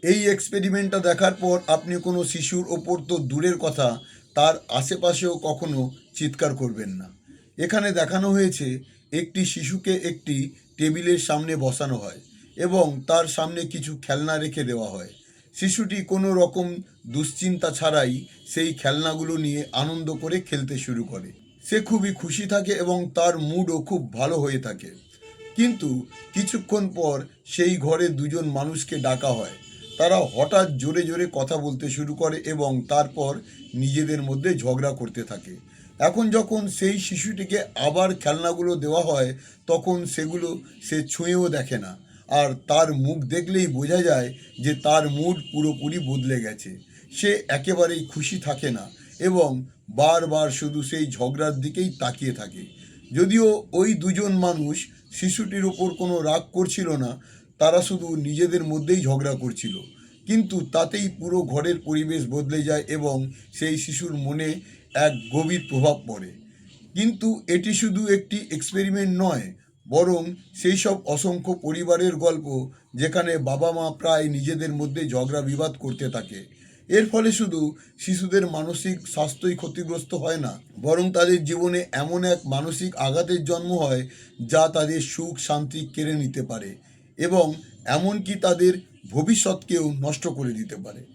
এই এক্সপেরিমেন্টটা দেখার পর আপনি কোনো শিশুর ওপর তো দূরের কথা, তার আশেপাশেও কখনো চিৎকার করবেন না। এখানে দেখানো হয়েছে একটি শিশুকে একটি টেবিলের সামনে বসানো হয় এবং তার সামনে কিছু খেলনা রেখে দেওয়া হয়। শিশুটি কোনো রকম দুশ্চিন্তা ছাড়াই সেই খেলনাগুলো নিয়ে আনন্দ করে খেলতে শুরু করে। সে খুবই খুশি থাকে এবং তার মুডও খুব ভালো হয়ে থাকে। কিন্তু কিছুক্ষণ পর সেই ঘরে দুজন মানুষকে ডাকা হয়। তারা হঠাৎ জোরে জোরে কথা বলতে শুরু করে এবং তারপর নিজেদের মধ্যে ঝগড়া করতে থাকে। এখন যখন সেই শিশুটিকে আবার খেলনাগুলো দেওয়া হয়, তখন সেগুলো সে ছুঁয়েও দেখে না। আর তার মুখ দেখলেই বোঝা যায় যে তার মুড পুরোপুরি বদলে গেছে। সে একেবারেই খুশি থাকে না এবং বারবার শুধু সেই ঝগড়ার দিকেই তাকিয়ে থাকে। যদিও ওই দুজন মানুষ শিশুটির ওপর কোনো রাগ করছিল না, তারা শুধু নিজেদের মধ্যেই ঝগড়া করছিল। কিন্তু তাতেই পুরো ঘরের পরিবেশ বদলে যায় এবং সেই শিশুর মনে এক গভীর প্রভাব পড়ে। কিন্তু এটি শুধু একটি এক্সপেরিমেন্ট নয়, বরং সেই সব অসংখ্য পরিবারের গল্প যেখানে বাবা মা প্রায় নিজেদের মধ্যে ঝগড়া বিবাদ করতে থাকে। এর ফলে শুধু শিশুদের মানসিক স্বাস্থ্যই ক্ষতিগ্রস্ত হয় না, বরং তাদের জীবনে এমন এক মানসিক আঘাতের জন্ম হয় যা তাদের সুখ শান্তি কেড়ে নিতে পারে এবং এমনকি তাদের ভবিষ্যৎকেও নষ্ট করে দিতে পারে।